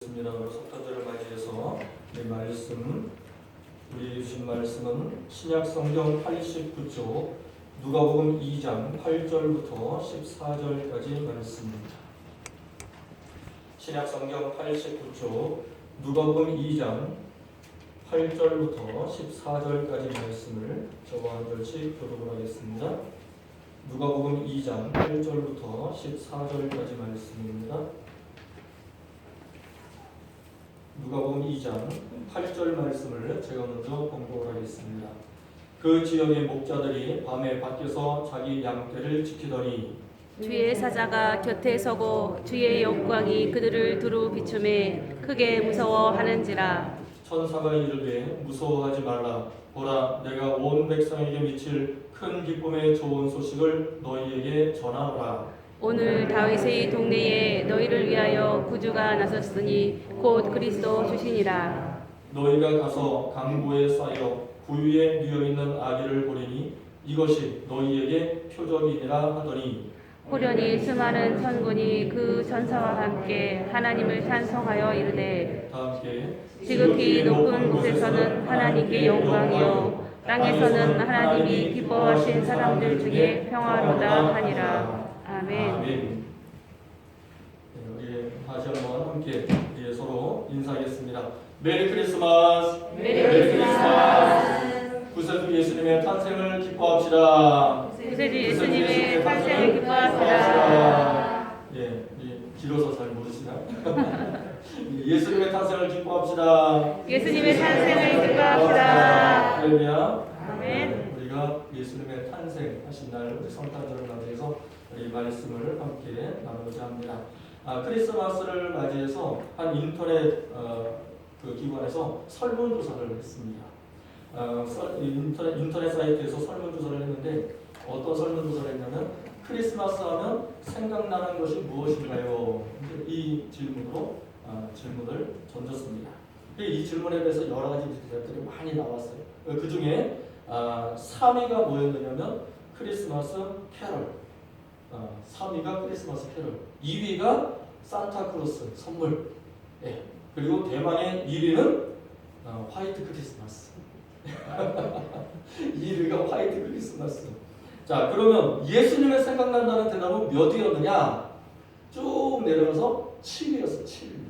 있습니다. 석가들을 맞이해서 우리 주신 말씀은 신약 성경 89쪽 누가복음 2장 8절부터 14절까지 말씀입니다. 신약 성경 89쪽 누가복음 2장 8절부터 14절까지 말씀을 저와 한 절씩 교독을 하겠습니다. 누가복음 2장 8절부터 14절까지 말씀입니다. 누가복음 2장 8절 말씀을 제가 먼저 봉독을 하겠습니다. 그 지역의 목자들이 밤에 밖에서 자기 양떼를 지키더니 주의 사자가 곁에 서고 주의 영광이 그들을 두루 비추매 크게 무서워하는지라. 천사가 이르되 무서워하지 말라. 보라, 내가 온 백성에게 미칠 큰 기쁨의 좋은 소식을 너희에게 전하노라. 오늘 다윗의 동네에 너희를 위하여 구주가 나섰으니 곧 그리스도 주시니라. 너희가 가서 강보에 쌓여 구유에 누워있는 아기를 보리니 이것이 너희에게 표적이니라 하더니 호련히 수많은 천군이 그 전사와 함께 하나님을 찬송하여 이르되 다 함께 지극히 높은 곳에서는 하나님께 영광이요 땅에서는 하나님이 기뻐하신 사람들 중에 평화로다 하니라. 아멘. 아멘. 우리 다시 한번 함께 서로 인사하겠습니다. 메리 크리스마스. 메리 크리스마스. 구세주 예수님의 탄생을 기뻐합시다. 구세주 예수님의 탄생을 기뻐합시다. 예, 길어서 잘 모르시나? 예수님의 탄생을 기뻐합시다. 예수님의 탄생을 기뻐합시다. 할렐루야. 아멘. 우리가 예수님의 탄생하신 날 우리 성탄절을 맞이해서 이 말씀을 함께 나누고자 합니다. 크리스마스를 맞이해서 한 인터넷 그 기관에서 설문조사를 했습니다. 인터넷 사이트에서 설문조사를 했는데 어떤 설문조사를 했냐면 크리스마스 하면 생각나는 것이 무엇인가요? 이 질문으로 질문을 던졌습니다. 이 질문에 대해서 여러 가지 대답들이 많이 나왔어요. 그 중에 3위가 뭐였느냐면 크리스마스 캐럴, 3위가 크리스마스 캐럴, 2위가 산타크로스 선물, 예. 그리고 대망의 1위는 화이트 크리스마스. 1위가 화이트 크리스마스. 자, 그러면 예수님의 생각난다는 대답은 몇 위였느냐? 쭉 내려가서 7위였어. 7위.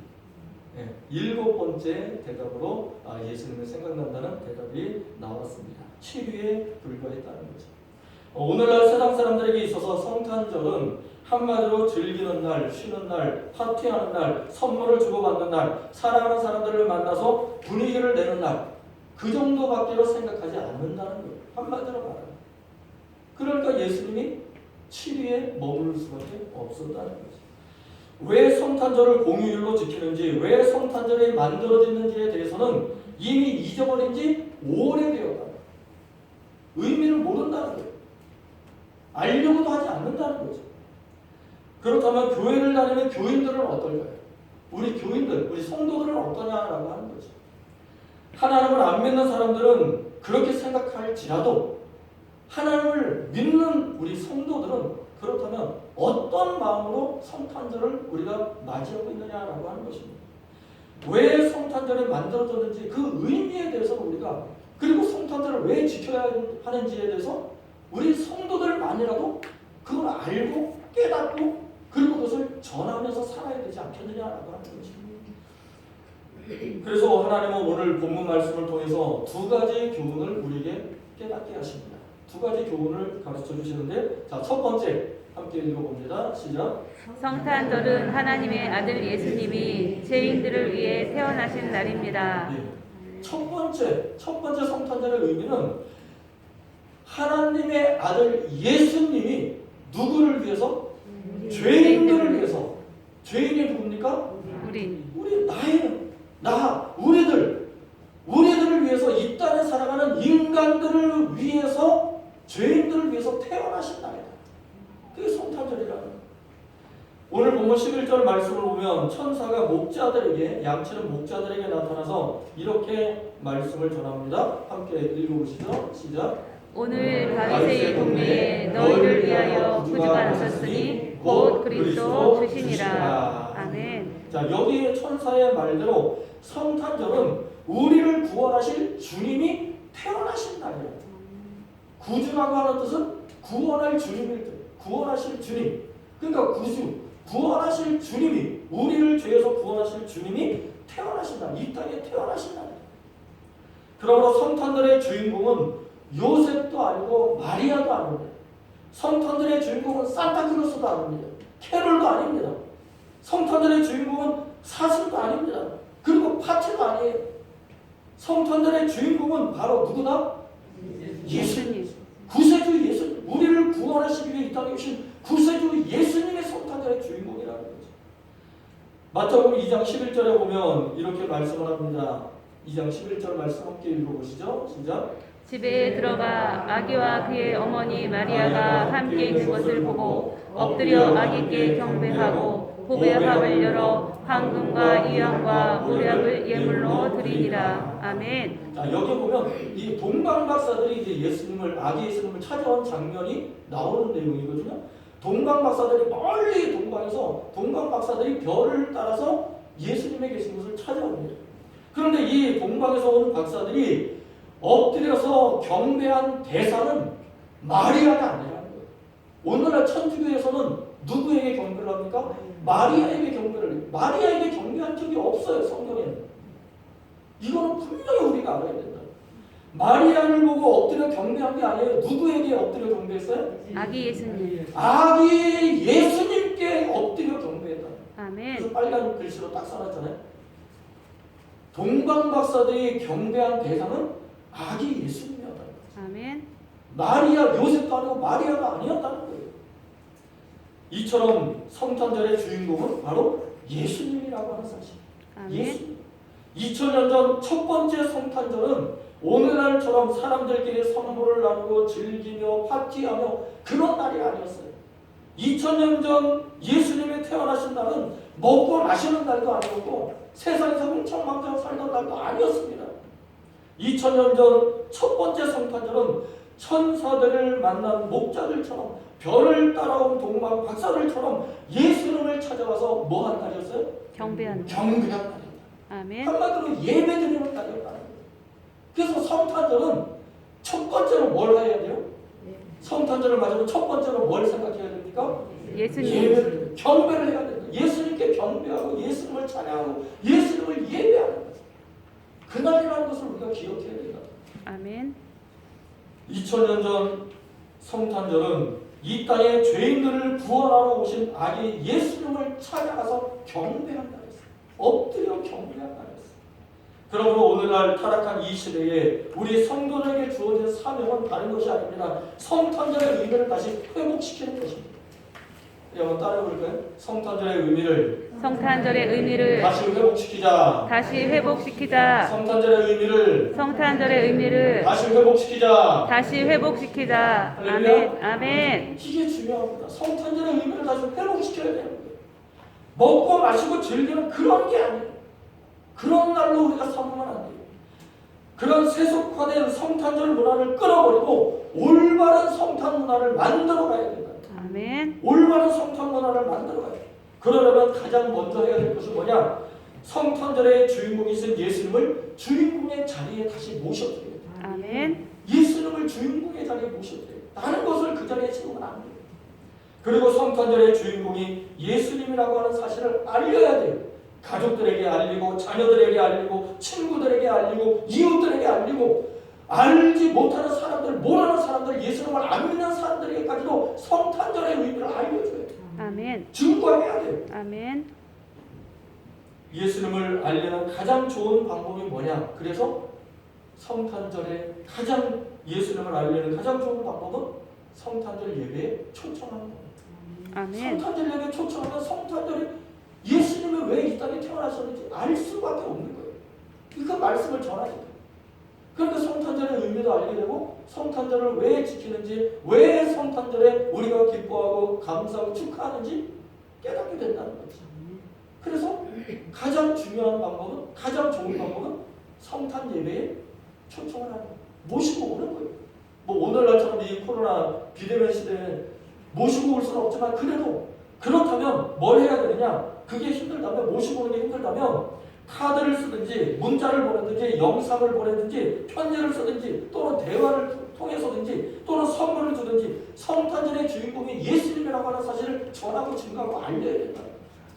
예. 7번째 대답으로 예수님의 생각난다는 대답이 나왔습니다. 7위에 불과했다는 거죠. 오늘날 세상 사람들에게 있어서 성탄절은 한마디로 즐기는 날, 쉬는 날, 파티하는 날, 선물을 주고받는 날, 사랑하는 사람들을 만나서 분위기를 내는 날, 그 정도밖에 생각하지 않는다는 거예요. 한마디로 말하면. 그러니까 예수님이 7위에 머무를 수밖에 없었다는 거죠. 왜 성탄절을 공휴일로 지키는지, 왜 성탄절이 만들어졌는지에 대해서는 이미 잊어버린 지 오래되었다. 의미를 모른다는 거예요. 알려고도 하지 않는다는 거죠. 그렇다면 교회를 다니는 교인들은 어떨까요? 우리 교인들, 우리 성도들은 어떠냐라고 하는 거죠. 하나님을 안 믿는 사람들은 그렇게 생각할지라도 하나님을 믿는 우리 성도들은 그렇다면 어떤 마음으로 성탄절을 우리가 맞이하고 있느냐라고 하는 것입니다. 왜 성탄절이 만들어졌는지 그 의미에 대해서는 우리가, 그리고 성탄절을 왜 지켜야 하는지에 대해서 우리 성도들만이라도 그걸 알고 깨닫고 그리고 그것을 전하면서 살아야 되지 않겠느냐라고 하는 거죠. 그래서 하나님은 오늘 본문 말씀을 통해서 두 가지 교훈을 우리에게 깨닫게 하십니다. 두 가지 교훈을 가르쳐 주시는데, 자, 첫 번째 함께 읽어봅니다. 시작. 성탄절은 하나님의 아들 예수님이 죄인들을 위해 태어나신 날입니다. 첫 번째 성탄절의 의미는 하나님의 아들 예수님이 누구를 위해서? 죄인들을 위해서. 죄인이 누굽니까? 우리 우리들을 위해서, 이 땅에 살아가는 인간들을 위해서, 죄인들을 위해서 태어나신 날이다. 그게 성탄절이라는 거예요. 오늘 본문 11절 말씀을 보면 천사가 목자들에게, 양치는 목자들에게 나타나서 이렇게 말씀을 전합니다. 함께 읽어보시죠. 시작. 오늘 다윗의 동네에 너희를 위하여 구주가 나섰으니 곧 그리스도 주시니라. 아멘. 자, 여기에 천사의 말대로 성탄절은 우리를 구원하실 주님이 태어나신 날이에요. 구주라고 하는 뜻은 구원할 주님일 때, 구원하실 주님. 그러니까 구주, 구원하실 주님이, 우리를 죄에서 구원하실 주님이 태어나신 날, 이 땅에 태어나신 날. 그러므로 성탄절의 주인공은 요셉도 아니고 마리아도 아닙니다. 성탄절의 주인공은 산타클로스도 아닙니다. 캐롤도 아닙니다. 성탄절의 주인공은 사슴도 아닙니다. 그리고 파티도 아니에요. 성탄절의 주인공은 바로 누구다? 예수님. 구세주 예수님. 우리를 구원하시기 위해 이 땅에 오신 구세주 예수님의 성탄절의 주인공이라는 거죠. 마태복음 2장 11절에 보면 이렇게 말씀을 합니다. 2장 11절 말씀 함께 읽어보시죠. 시작. 집에 들어가 아기와 그의 어머니 마리아가 함께 있는 것을 보고 엎드려 아기께 경배하고 보배 합을 열어 황금과 이양과 모략을 예물로 드리니라. 아멘. 자, 여기 보면 이 동방박사들이 이제 예수님을, 아기 예수님을 찾아온 장면이 나오는 내용이거든요. 동방박사들이 멀리 동방에서 동방박사들이 별을 따라서 예수님의 계신 곳을 찾아옵니다. 그런데 이 동방에서 온 박사들이 엎드려서 경배한 대상은 마리아가 아니라는 거예요. 오늘날 천주교에서는 누구에게 경배를 합니까? 마리아에게 경배를 해요. 마리아에게 경배한 적이 없어요, 성경에는. 이거는 분명히 우리가 알아야 된다. 마리아를 보고 엎드려 경배한 게 아니에요. 누구에게 엎드려 경배했어요? 아기 예수님. 아기 예수님께 엎드려 경배했다. 아멘. 그래서 빨간 글씨로 딱 써놨잖아요. 동방박사들이 경배한 대상은 아기 예수님이었다. 아멘. 마리아, 요셉도 아니고 마리아가 아니었다는 거예요. 이처럼 성탄절의 주인공은 바로 예수님이라고 하는 사실. 아멘. 예수님. 2000년 전 첫 번째 성탄절은 오늘날처럼 사람들끼리 선물을 나누고 즐기며 파티하며 그런 날이 아니었어요. 2000년 전 예수님이 태어나신 날은 먹고 마시는 날도 아니었고 세상에서 흥청망청 살던 날도 아니었습니다. 2000년 전 첫 번째 성탄절은 천사들을 만난 목자들처럼 별을 따라온 동방 박사들처럼 예수님을 찾아와서 뭐 한 날이었어요? 경배한 경배한 날이었다. 아멘. 한마디로 예배드리는 날이었다는 거예요. 그래서 성탄절은 첫 번째로 뭘 해야 돼요? 성탄절을 맞으면 첫 번째로 뭘 생각해야 됩니까? 예수님. 예배를, 경배를 해야 됩니다. 예수님께 경배하고 예수님을 찬양하고 예수님을 예배하는 거예요. 그날이라는 것을 우리가 기억해야 된다. 아멘. 2000년 전 성탄절은 이 땅에 죄인들을 구원하러 오신 아기 예수님을 찾아가서 경배한 날이었어요. 엎드려 경배한 날이었어요. 그러므로 오늘날 타락한 이 시대에 우리 성도들에게 주어진 사명은 다른 것이 아닙니다. 성탄절의 의미를 다시 회복시키는 것입니다. 한번 따라해 볼까요? 성탄절의 의미를 다시 회복시키자. 다시 회복시키자. 성탄절의 의미를 다시 회복시키자. 다시 회복시키자. 할렐루야. 아멘. 아멘. 이게 중요합니다. 성탄절의 의미를 다시 회복시켜야 되는 거예요. 먹고 마시고 즐기는 그런 게 아니에요. 그런 날로 우리가 삼으면 안 돼요. 그런 세속화된 성탄절 문화를 끊어버리고 올바른 성탄 문화를 만들어 가야 된다. 아멘. 올바른 성탄 문화를 만들어 가야 돼. 그러려면 가장 먼저 해야 될 것이 뭐냐? 성탄절의 주인공이신 예수님을 주인공의 자리에 다시 모셔야 돼요. 아멘. 예수님을 주인공의 자리에 모셔야 돼요. 다른 것을 그 자리에 세우면 안 돼요. 그리고 성탄절의 주인공이 예수님이라고 하는 사실을 알려야 돼요. 가족들에게 알리고 자녀들에게 알리고 친구들에게 알리고 이웃들에게 알리고 알지 못하는 사람들, 모르는 사람들, 예수님을 안 믿는 사람들에게까지도 성탄절의 의미를 알려줘야 돼요. 아멘. 증거해야 돼요. 아멘. 예수님을 알리는 가장 좋은 방법이 뭐냐? 그래서 성탄절에 가장 예수님을 알리는 가장 좋은 방법은 성탄절 예배에 초청하는 겁니다. 아멘. 성탄절 예배에 초청하면 성탄절에 예수님이 왜 이 땅에 태어나셨는지 알 수밖에 없는 거예요. 그 말씀을 전하니까. 그러니까 성탄절의 의미도 알게 되고 성탄절을 왜 지키는지, 왜 성탄절에 우리가 기뻐하고 감사하고 축하하는지 깨닫게 된다는 거지. 그래서 가장 중요한 방법은, 가장 좋은 방법은 성탄 예배에 초청을 하는 거예요. 모시고 오는 거예요. 뭐 오늘날처럼 이 코로나 비대면 시대에 모시고 올 수는 없지만 그래도 그렇다면 뭘 해야 되느냐? 그게 힘들다면, 모시고 오는 게 힘들다면 카드를 쓰든지 문자를 보내든지 영상을 보내든지 편지를 쓰든지 또는 대화를 통해서든지 또는 선물을 주든지 성탄절의 주인공이 예수님이라고 하는 사실을 전하고 증가하고 알려야 된다.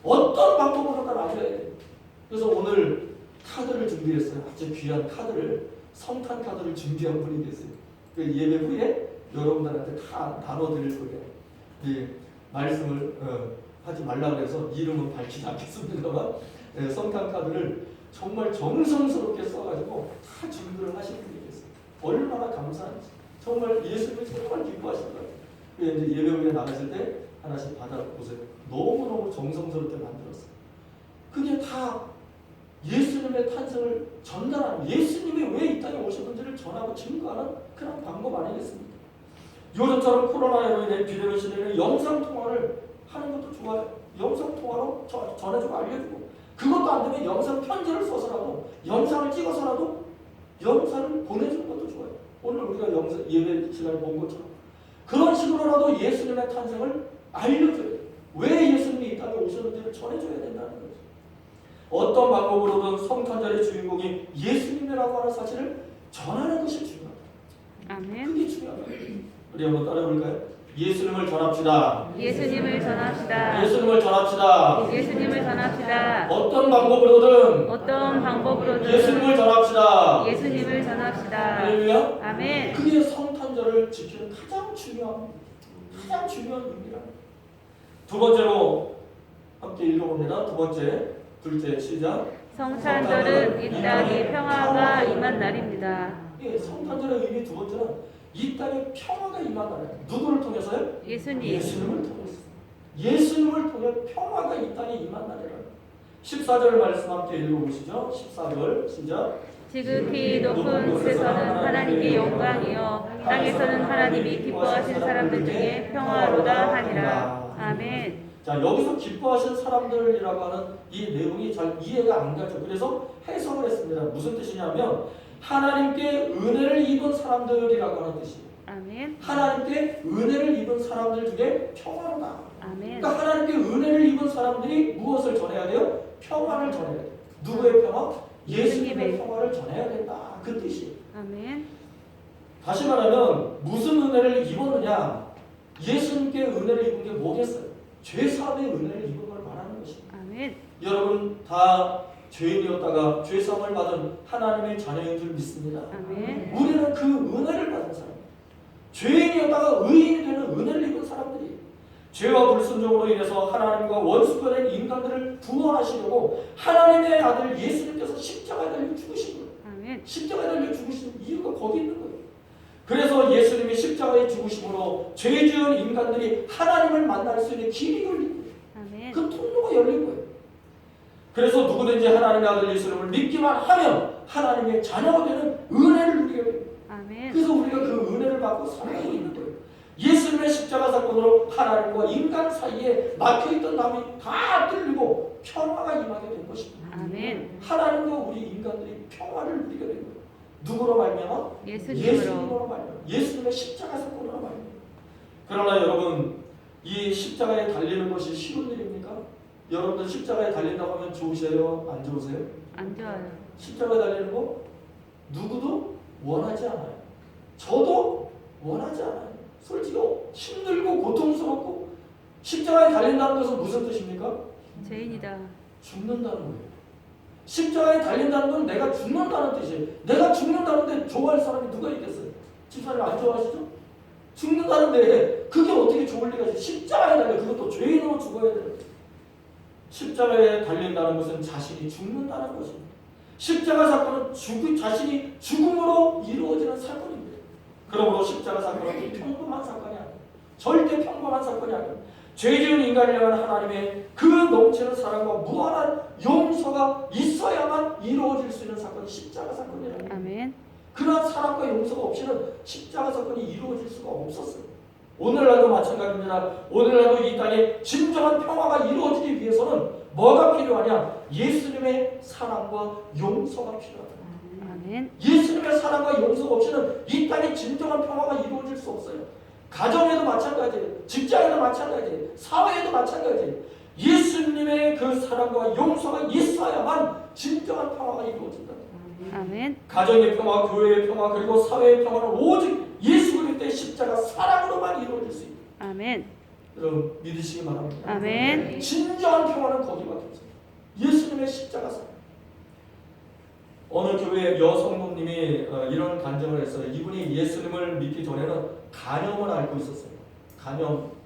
어떤 방법으로든 알려야 돼. 그래서 오늘 카드를 준비했어요. 아주 귀한 카드를, 성탄 카드를 준비한 분이 계세요. 그 예배 후에 여러분들한테 다 나눠드릴 거예요. 이 말씀을 하지 말라 그래서 이름은 밝히지 않겠습니다만 성탄 카드를 정말 정성스럽게 써가지고 다 준비를 하신 분이 계세요. 얼마나 감사한지. 정말 예수님이 정말 기뻐하시는 것 같아요. 이제 예배 후에 나가실 때 하나씩 받아보세요. 너무너무 정성스럽게 만들었어요. 그게 다 예수님의 탄생을 전달하는, 예수님이 왜 이 땅에 오셨는지를 전하고 증거하는 그런 방법 아니겠습니까? 요즘처럼 코로나로 인해 비대면 시대에는 영상통화를 하는 것도 좋아요. 영상통화로 전해주고 알려주고, 그것도 안 되면 영상 편지를 써서라도, 영상을 찍어서라도 영상을 보내주는 것도 좋아요. 오늘 우리가 영상 예배 시간에 본 것처럼 그런 식으로라도 예수님의 탄생을 알려줘야 돼요. 왜 예수님이 이 땅에 오셨는지를 전해줘야 된다는 거죠. 어떤 방법으로든 성탄절의 주인공이 예수님이라고 하는 사실을 전하는 것이 중요하다. 아멘. 그게 중요하다. 우리 한번 따라해볼까요? 예수님을 전합시다. 예수님을 전합시다. 예수님을 전합시다. 예수님을 전합시다. 어떤 방법으로든 어떤 방법으로든 예수님을 전합시다. 예수님을 전합시다. 할렐루야. 아멘. 그게 성탄절을 지키는 가장 중요한 의미랍니다. 두 번째로 함께 읽어봅니다. 두 번째, 둘째, 시작. 성탄절은 이 땅에 평화가 임한 날입니다. 예, 성탄절의 의미 두 번째는 이 땅에 평화가 임한 날이에요. 누구를 통해서요? 예수님. 예수님을 통해서. 예수님을 통해 평화가 이 땅에 임한 날이에요. 14절 말씀 함께 읽어보시죠. 14절 시작. 지극히 높은 곳에서는 하나님께 영광이요 땅에서는 하나님이 기뻐하신 사람들 중에 평화로다 하니라. 아멘. 자, 여기서 기뻐하신 사람들이라고 하는 이 내용이 잘 이해가 안 가죠. 그래서 해석을 했습니다. 무슨 뜻이냐면 하나님께 은혜를 입은 사람들이라고 하는 뜻이에요. 아멘. 하나님께 은혜를 입은 사람들 중에 평화로다. 아멘. 그러니까 하나님께 은혜를 입은 사람들이 무엇을 전해야 돼요? 평화를 전해야 돼요. 누구의 평화? 예수님의 평화를 전해야 된다. 그 뜻이에요. 아멘. 다시 말하면 무슨 은혜를 입었느냐? 예수님께 은혜를 입은 게 뭐겠어요? 죄사함의 은혜를 입은 걸 말하는 것입니다. 아멘. 여러분 다 죄인이었다가 죄사함을 받은 하나님의 자녀인 줄 믿습니다. 아멘. 우리는 그 은혜를 받은 사람, 죄인이었다가 의인이 되는 은혜를 입은 사람들이 죄와 불순종으로 인해서 하나님과 원수가 된 인간들을 구원하시려고 하나님의 아들 예수님께서 십자가에 달려 죽으신 거예요. 아멘. 십자가에 달려 죽으신 이유가 거기 있는 거예요. 그래서 예수님이 십자가에 죽으심으로 죄 지은 인간들이 하나님을 만날 수 있는 길이 열린 거예요. 아멘. 그 통로가 열린 거예요. 그래서 누구든지 하나님의 아들 예수님을 믿기만 하면 하나님의 자녀가 되는 은혜를 누리게 돼요. 아멘. 그래서 우리가 그 은혜를 받고 살아가고 있는 거예요. 예수님의 십자가 사건으로 하나님과 인간 사이에 막혀있던 담이 다 뚫리고 평화가 임하게 된 것입니다. 아멘. 하나님과 우리 인간들이 평화를 누리게 된 거예요. 누구로 말미암아? 예수님으로. 말미암아. 예수님의 십자가 사건으로 말미암아. 그러나 여러분, 이 십자가에 달리는 것이 쉬운 일입니까? 여러분들 십자가에 달린다고 하면 좋으세요? 안 좋으세요? 안 좋아요. 십자가에 달리는 거 누구도 원하지 않아요. 저도 원하지 않아요. 솔직히 힘들고 고통스럽고 십자가에 달린다는 것은 무슨 뜻입니까? 죄인이다. 죽는다는 거예요. 십자가에 달린다는 건 내가 죽는다는 뜻이에요. 내가 죽는다는데 좋아할 사람이 누가 있겠어요? 집사님 안 좋아하시죠? 죽는다는데 그게 어떻게 좋을 리가 있어요? 십자가에 달려. 그것도 죄인으로 죽어야 돼요. 십자가에 달린다는 것은 자신이 죽는다는 것입니다. 십자가 사건은 자신이 죽음으로 이루어지는 사건입니다. 그러므로 십자가 사건은 평범한 사건이 아니에요. 절대 평범한 사건이 아니에요. 죄 지은 인간을 향한 하나님의 그 넘치는 사랑과 무한한 용서가 있어야만 이루어질 수 있는 사건이 십자가 사건이라는 거예요. 아멘. 그러한 사랑과 용서가 없이는 십자가 사건이 이루어질 수가 없었어요. 오늘날도 마찬가지입니다. 오늘날도 이 땅에 진정한 평화가 이루어지기 위해서는 뭐가 필요하냐? 예수님의 사랑과 용서가 필요하다. 아멘. 예수님의 사랑과 용서가 없이는 이 땅에 진정한 평화가 이루어질 수 없어요. 가정에도 마찬가지예요. 직장에도 마찬가지예요. 사회에도 마찬가지예요. 예수님의 그 사랑과 용서가 있어야만 진정한 평화가 이루어진다. 아멘. 가정의 평화, 교회의 평화, 그리고 사회의 평화는 오직 예수 그리스도의 십자가 사랑으로만 이루어질 수 있다. 아멘. 여러분 믿으시기 바랍니다. 아멘. 진정한 평화는 거기밖에 없어요. 예수님의 십자가 사랑. 어느 교회 여성모님이 이런 간증을 했어요. 이분이 예수님을 믿기 전에는 간염을 앓고 있었어요.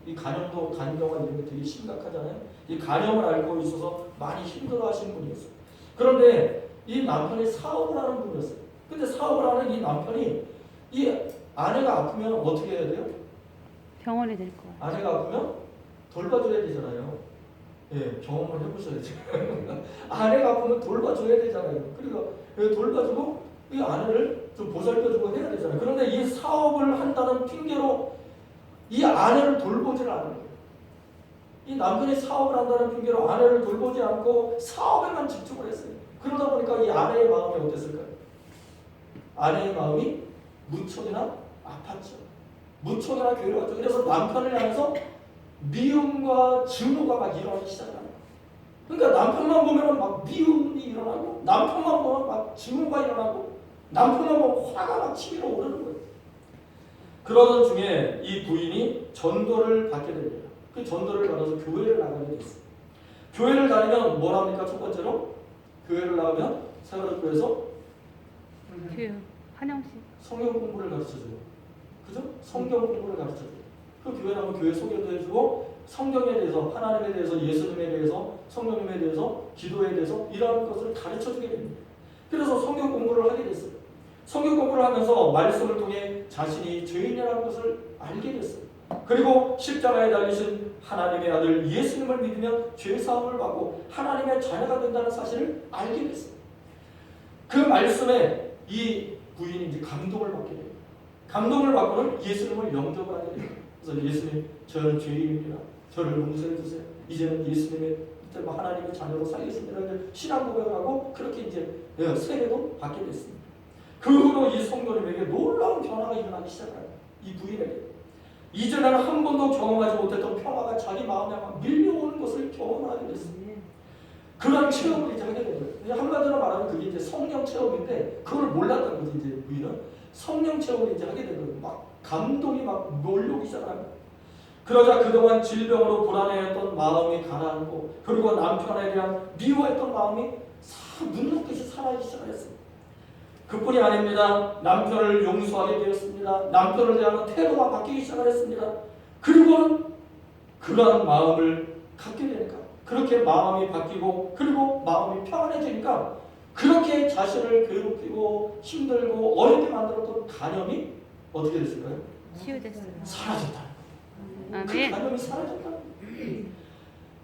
이 간염도 간병화 이런 게 되게 심각하잖아요. 이 간염을 앓고 있어서 많이 힘들어하시는 분이었어요. 그런데 이 남편이 사업을 하는 분이었어요. 근데 사업을 하는 이 남편이 이 아내가 아프면 어떻게 해야 돼요? 병원에 될 거야. 아내가 아프면 돌봐줘야 되잖아요. 예, 경험을 해보셔야죠. 아내가 아프면 돌봐줘야 되잖아요. 그러니까 돌봐주고 이 아내를 좀 보살펴주고 해야 되잖아요. 그런데 이 사업을 한다는 핑계로 이 아내를 돌보지를 않는 거예요. 이 남편이 사업을 한다는 핑계로 아내를 돌보지 않고 사업에만 집중을 했어요. 그러다 보니까 이 아내의 마음이 어땠을까요? 아내의 마음이 무척이나 아팠죠. 무척이나 괴로웠죠. 그래서 남편을 향해서 미움과 증오가 막 일어나기 시작합니다. 그러니까 남편만 보면 막 미움이 일어나고, 남편만 보면 막 증오가 일어나고, 남편만 보면 화가 막 치밀어 오르는 거예요. 그러던 중에 이 부인이 전도를 받게 됩니다. 그 전도를 받아서 교회를 나가게 됐어요. 교회를 다니면 뭘 합니까? 첫 번째로 교회를 나가면 세월교회에서 교육 한영식. 성경 공부를 가르쳐줘요. 그죠? 성경 공부를 가르쳐줘요. 그 교회 나면 교회 소개도 해주고 성경에 대해서, 하나님에 대해서, 예수님에 대해서, 성령님에 대해서, 기도에 대해서 이러한 것을 가르쳐주게 됩니다. 그래서 성경 공부를 하게 됐어요. 성경 공부를 하면서 말씀을 통해 자신이 죄인이라는 것을 알게 됐어요. 그리고 십자가에 달리신 하나님의 아들 예수님을 믿으면 죄사함을 받고 하나님의 자녀가 된다는 사실을 알게 됐어요. 그 말씀에 이 부인이 이제 감동을 받게 돼요. 감동을 받고는 예수님을 영접을 하게 돼요. 그래서 예수님, 저는 죄인입니다. 저를 용서해 주세요. 이제는 예수님의 하나님의 자녀로 살겠습니다. 신앙 고백을 하고 그렇게 이제 세례도 받게 됐습니다. 그 후로 이 성도님에게 놀라운 변화가 일어나기 시작해요. 이 부인에게. 이전에는 한 번도 경험하지 못했던 평화가 자기 마음에 막 밀려오는 것을 경험하게 됐습니다. 그런 체험을 이제 하게 된 거예요. 한마디로 말하면 그게 이제 성령 체험인데 그걸 몰랐던 거지. 이제 부인은 성령 체험을 이제 하게 된 거예요. 막 감동이 막 몰려오기 시작합니다. 그러자 그동안 질병으로 불안해했던 마음이 가라앉고, 그리고 남편에 대한 미워했던 마음이 눈 녹듯이 사라지기 시작했습니다. 그뿐이 아닙니다. 남편을 용서하게 되었습니다. 남편을 대하는 태도가 바뀌기 시작했습니다. 그리고는 그러한 마음을 갖게 되니까, 그렇게 마음이 바뀌고 그리고 마음이 평안해지니까 그렇게 자신을 괴롭히고 힘들고 어렵게 만들었던 간염이 어떻게 됐을까요? 치유됐어요. 사라졌다. 그 아멘. 간염이 사라졌다.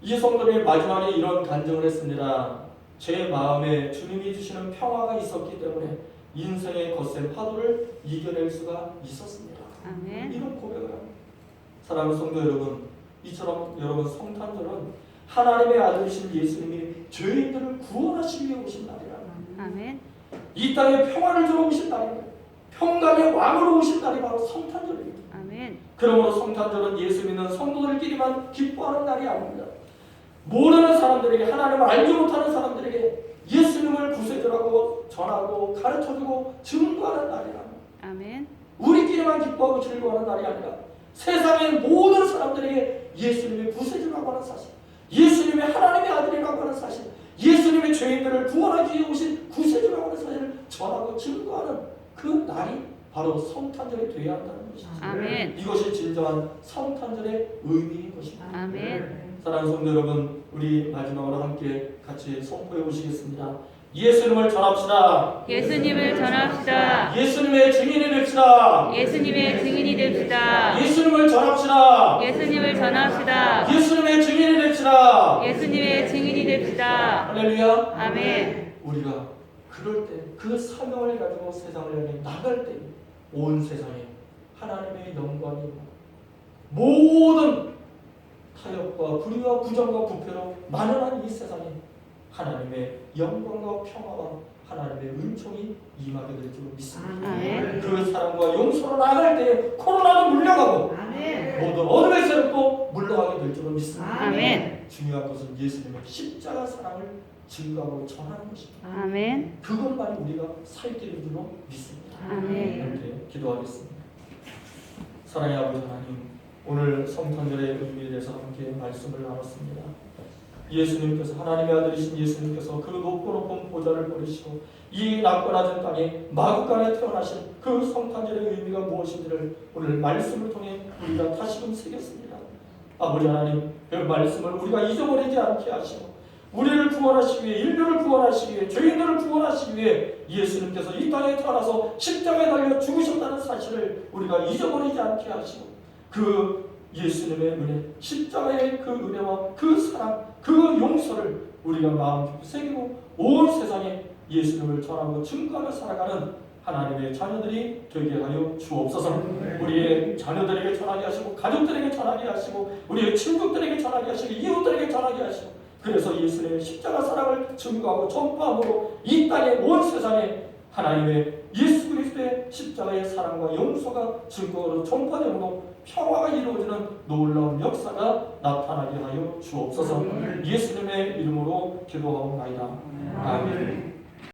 이 성도님이 마지막에 이런 간증을 했습니다. 제 마음에 주님이 주시는 평화가 있었기 때문에 인생의 거센 파도를 이겨낼 수가 있었습니다. 아멘. 이런 고백을 합니다. 사랑하는 성도 여러분, 이처럼 여러분 성탄절은 하나님의 아들이신 예수님이 죄인들을 구원하시기 위해 오신 날이라. 아멘. 이 땅에 평화를 주러 오신 날입니다. 평강의 왕으로 오신 날이 바로 성탄절입니다. 아멘. 그러므로 성탄절은 예수 믿는 성도들끼리만 기뻐하는 날이 아닙니다. 모르는 사람들에게, 하나님을 알지 못하는 사람들에게 예수님을 구세주라고 전하고 가르쳐주고 증거하는 날이라. 아멘. 우리끼리만 기뻐하고 즐거워하는 날이 아니라 세상의 모든 사람들에게 예수님의 구세주라고 하는 사실, 예수님의 하나님의 아들이라고 하는 사실, 예수님의 죄인들을 구원하기 위해 오신 구세주라고 하는 사실을 전하고 증거하는 그 날이 바로 성탄절이 되어야 한다는 것이죠. 아멘. 이것이 진정한 성탄절의 의미인 것입니다. 아멘. 사랑하는 성도 여러분, 우리 마지막으로 함께 같이 선포해 보시겠습니다. 예수님을 전합시다. 예수님을 전합시다. 예수님의 증인이 됩시다. 예수님의 증인이 됩시다. 예수님을 전합시다. 예수님을 전합시다. 예수님의 증인이 됩시다. 예수님의 증인이 됩시다. 할렐루야. 아멘. 우리가 그럴 때 그 사명을 가지고 세상을 향해 나갈 때 온 세상에 하나님의 영광이 모든 타협과 불의와 부정과 부패로 만연한 이 세상에 하나님의 영광과 평화와 하나님의 하나님의 은총이 임하게 될 줄 믿습니다. 아멘. 그 사랑과 용서로 나아갈 때 코로나도 물러가고 아멘. 모든 어둠의 세력도 물러가게 될 줄 믿습니다. 아멘. 중요한 것은 예수님의 십자가 사랑을 증거하고 전하는 것입니다. 아멘. 그것만이 우리가 살 길인 줄로 믿습니다. 아멘. 이렇게 기도하겠습니다. 사랑의 아버지 하나님, 오늘 성탄절의 의미에 대해서 함께 말씀을 나눴습니다. 예수님께서, 하나님의 아들이신 예수님께서 그 높고 높은 보좌를 버리시고 이 낮고 낮은 땅에 마구간에 태어나신 그 성탄절의 의미가 무엇인지를 오늘 말씀을 통해 우리가 다시금 새겼습니다. 아버지 하나님, 그 말씀을 우리가 잊어버리지 않게 하시고 우리를 구원하시기 위해, 인류를 구원하시기 위해, 죄인들을 구원하시기 위해 예수님께서 이 땅에 태어나서 십자가에 달려 죽으셨다는 사실을 우리가 잊어버리지 않게 하시고 그 예수님의 은혜, 십자가의 그 은혜와 그 사랑, 그 용서를 우리가 마음 깊이 새기고 온 세상에 예수님을 전하고 증거하며 살아가는 하나님의 자녀들이 되게 하여 주옵소서. 우리의 자녀들에게 전하게 하시고 가족들에게 전하게 하시고 우리의 친구들에게 전하게 하시고 이웃들에게 전하게 하시고 그래서 예수님의 십자가 사랑을 증거하고 전파함으로 이 땅의 온 세상에 하나님의 예수 그리스도의 십자가의 사랑과 용서가 증거로 전파되므로 평화가 이루어지는 놀라운 역사가 나타나게 하여 주옵소서. 예수님의 이름으로 기도하옵나이다. 아멘.